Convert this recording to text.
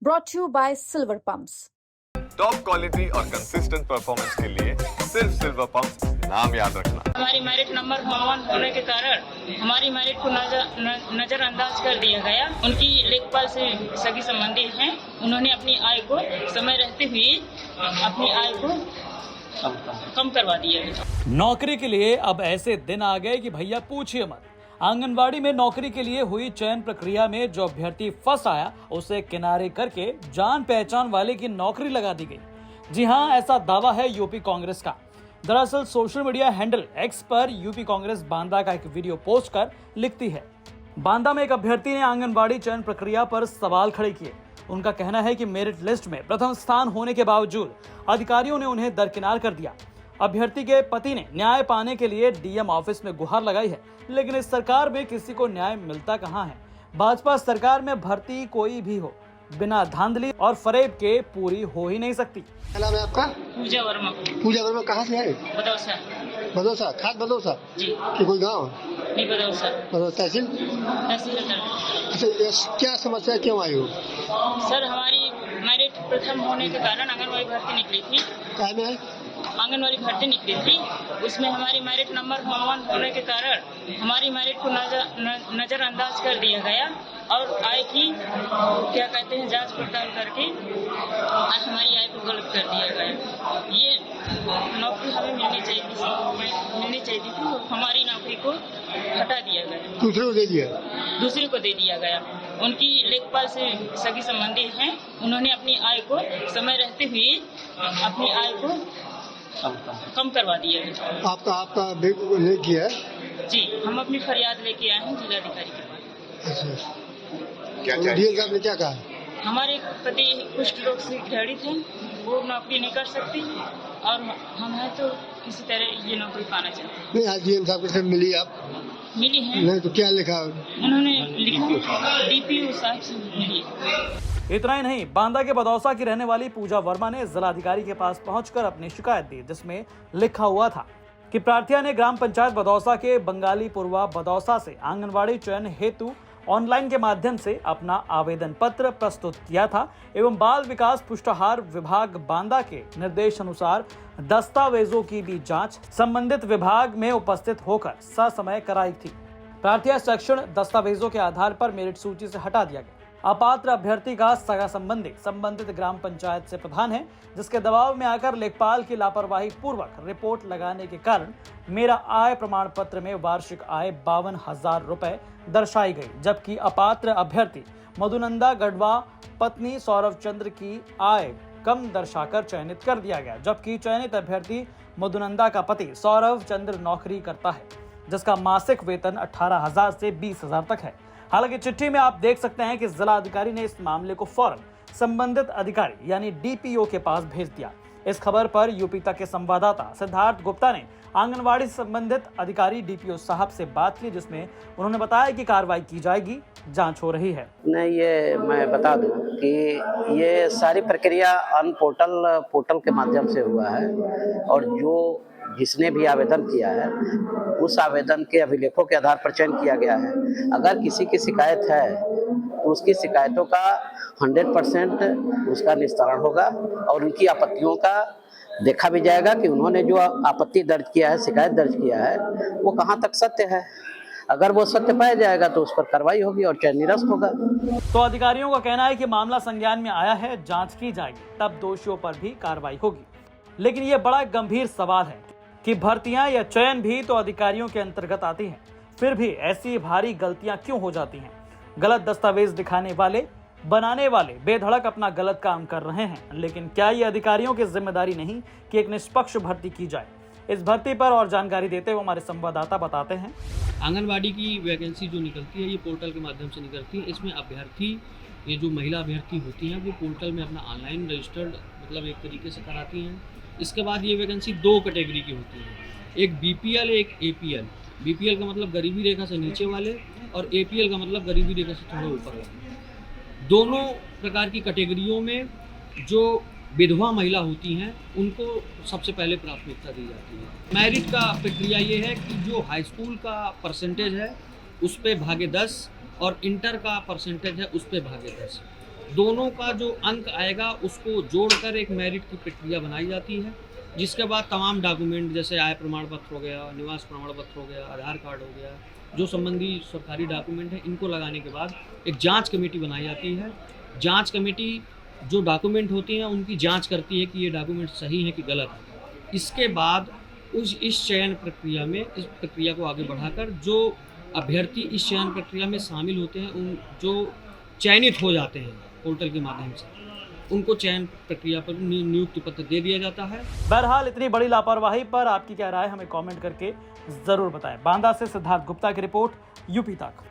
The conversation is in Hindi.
brought to you by Silver Pumps. Top quality और कंसिस्टेंट परफॉर्मेंस के लिए सिर्फ सिल्वर पंप नाम याद रखना। हमारी मेरिट नंबर 1 होने के कारण हमारी मेरिट को नजरअंदाज कर दिया गया। उनकी लेखपाल से सगी संबंधी हैं, उन्होंने अपनी आय को समय रहते हुए अपनी आय को कम करवा दिया है। नौकरी के लिए अब ऐसे दिन आ गए कि भैया पूछिए मत। आंगनवाड़ी में नौकरी के लिए हुई चयन प्रक्रिया में जो अभ्यर्थी फंस आया उसे किनारे करके जान पहचान वाले की नौकरी लगा दी गई। जी हां, ऐसा दावा है यूपी कांग्रेस का। दरअसल सोशल मीडिया हैंडल एक्स पर यूपी कांग्रेस बांदा का एक वीडियो पोस्ट कर लिखती है, बांदा में एक अभ्यर्थी ने आंगनवाड़ी चयन प्रक्रिया पर सवाल खड़े किए। उनका कहना है कि मेरिट लिस्ट में प्रथम स्थान होने के बावजूद अधिकारियों ने उन्हें दरकिनार कर दिया। अभ्यर्थी के पति ने न्याय पाने के लिए डीएम ऑफिस में गुहार लगाई है, लेकिन इस सरकार में किसी को न्याय मिलता कहां है। भाजपा सरकार में भर्ती कोई भी हो, बिना धांधली और फरेब के पूरी हो ही नहीं सकती। क्या नाम है आपका? पूजा वर्मा। पूजा वर्मा कहाँ से है? बदौसा। बदौसा, खास बदौसा जी। कि कोई गाँव? नहीं, बदौसा तहसील। अच्छा, क्या समस्या क्यों आई हो? सर, हमारी मेरिट प्रथम होने के कारण आंगनवाड़ी भर्ती निकली थी। क्या में है? आंगनवाड़ी भर्ती निकली थी, उसमें हमारी मेरिट नंबर 1 होने के कारण हमारी मेरिट को नजरअंदाज कर दिया गया और आय की क्या कहते हैं जांच पड़ताल करके आज हमारी आय को गलत कर दिया गया। ये नौकरी हमें मिलनी चाहिए थी तो हमारी नौकरी को हटा दिया गया, दूसरे को दे दिया। दूसरे को दे दिया गया। उनकी लेखपाल से सगी संबंधी हैं, उन्होंने अपनी आय को समय रहते हुए अपनी आय को कम करवा दिया है। आपका नहीं किया? जी, हम अपनी फरियाद लेके आए हैं जिलाधिकारी के पास। अच्छा, डीएम साहब ने क्या कहा? हमारे पति कुष्ठ रोग से पीड़ित हैं, वो नौकरी नहीं कर सकती और हम हैं तो किसी तरह ये नौकरी पाना चाहते हैं। नहीं, आज डीएम साहब से मिली आप? मिली है। नहीं तो क्या लिखा? उन्होंने लिखा डीपीओ साहब से मिली। इतना ही नहीं, बांदा के बदौसा की रहने वाली पूजा वर्मा ने जिलाधिकारी के पास पहुंचकर अपनी शिकायत दी, जिसमें लिखा हुआ था कि प्रार्थिया ने ग्राम पंचायत बदौसा के बंगाली पुरवा बदौसा से आंगनवाड़ी चयन हेतु ऑनलाइन के माध्यम से अपना आवेदन पत्र प्रस्तुत किया था एवं बाल विकास पुष्टाहार विभाग बांदा के निर्देश अनुसार दस्तावेजों की भी जांच संबंधित विभाग में उपस्थित होकर ससमय कराई थी। प्रार्थिया शिक्षण दस्तावेजों के आधार पर मेरिट सूची से हटा दिया गया। अपात्र अभ्यर्थी का सगा संबंधी संबंधित ग्राम पंचायत से प्रधान है, जिसके दबाव में आकर लेखपाल की लापरवाही पूर्वक रिपोर्ट लगाने के कारण मेरा आय प्रमाण पत्र में वार्षिक आय 52,000 रुपए दर्शाई गई, जबकि अपात्र अभ्यर्थी मधुनंदा गढ़वा पत्नी सौरभ चंद्र की आय कम दर्शाकर चयनित कर दिया गया, जबकि चयनित अभ्यर्थी मधुनंदा का पति सौरभ चंद्र नौकरी करता है, जिसका मासिक वेतन 18,000 से 20,000 तक है। हालांकि चिट्ठी में आप देख सकते हैं कि जिला अधिकारी ने इस मामले को फौरन संबंधित अधिकारी यानी डीपीओ के पास भेज दिया। इस खबर पर यूपी तक के संवाददाता सिद्धार्थ गुप्ता ने आंगनवाड़ी संबंधित अधिकारी डीपीओ साहब से बात की, जिसमें उन्होंने बताया कि कार्रवाई की जाएगी, जांच हो रही है। नहीं, ये मैं बता दूं कि ये सारी प्रक्रिया पोर्टल के माध्यम से हुआ है और जो जिसने भी आवेदन किया है उस आवेदन के अभिलेखों के आधार पर चयन किया गया है। अगर किसी की शिकायत है तो उसकी शिकायतों का 100% उसका निस्तारण होगा और उनकी आपत्तियों का देखा भी जाएगा कि उन्होंने जो आपत्ति दर्ज किया है, शिकायत दर्ज किया है, वो कहाँ तक सत्य है। अगर वो सत्य पाया जाएगा तो उस पर कार्रवाई होगी और चयन निरस्त होगा। तो अधिकारियों का कहना है कि मामला संज्ञान में आया है, जांच की जाएगी, तब दोषियों पर भी कार्रवाई होगी। लेकिन ये बड़ा गंभीर सवाल है कि भर्तियां या चयन भी तो अधिकारियों के अंतर्गत आती हैं, फिर भी ऐसी भारी गलतियां क्यों हो जाती हैं? गलत दस्तावेज दिखाने वाले, बनाने वाले बेधड़क अपना गलत काम कर रहे हैं, लेकिन क्या ये अधिकारियों की जिम्मेदारी नहीं कि एक निष्पक्ष भर्ती की जाए? इस भर्ती पर और जानकारी देते हुए हमारे संवाददाता बताते हैं। आंगनवाड़ी की वैकेंसी जो निकलती है ये पोर्टल के माध्यम से निकलती है। इसमें अभ्यर्थी, ये जो महिला अभ्यर्थी होती हैं, वो पोर्टल में अपना ऑनलाइन रजिस्टर्ड मतलब एक तरीके से कराती हैं। इसके बाद ये वैकेंसी 2 कैटेगरी की होती है, एक बीपीएल, एक एपीएल। बीपीएल का मतलब गरीबी रेखा से नीचे वाले और एपीएल का मतलब गरीबी रेखा से थोड़ा ऊपर वाले। दोनों प्रकार की कैटेगरियों में जो विधवा महिला होती हैं उनको सबसे पहले प्राथमिकता दी जाती है। मेरिट का प्रक्रिया ये है कि जो हाई स्कूल का परसेंटेज है उस पे भागे 10 और इंटर का परसेंटेज है उस पे भागे 10। दोनों का जो अंक आएगा उसको जोड़कर एक मेरिट की प्रक्रिया बनाई जाती है, जिसके बाद तमाम डॉक्यूमेंट जैसे आय प्रमाण पत्र हो गया, निवास प्रमाण पत्र हो गया, आधार कार्ड हो गया, जो संबंधी सरकारी डॉक्यूमेंट है, इनको लगाने के बाद एक जांच कमेटी बनाई जाती है। जांच कमेटी जो डॉक्यूमेंट होती हैं उनकी जांच करती है कि ये डॉक्यूमेंट सही है कि गलत है। इसके बाद इस चयन प्रक्रिया में, इस प्रक्रिया को आगे बढ़ाकर जो अभ्यर्थी इस चयन प्रक्रिया में शामिल होते हैं, उन जो चयनित हो जाते हैं पोर्टल के माध्यम से, उनको चयन प्रक्रिया पर नियुक्ति पत्र दे दिया जाता है। बहरहाल इतनी बड़ी लापरवाही पर आपकी क्या राय, हमें कमेंट करके जरूर बताएं। बांदा से सिद्धार्थ गुप्ता की रिपोर्ट, यूपी तक।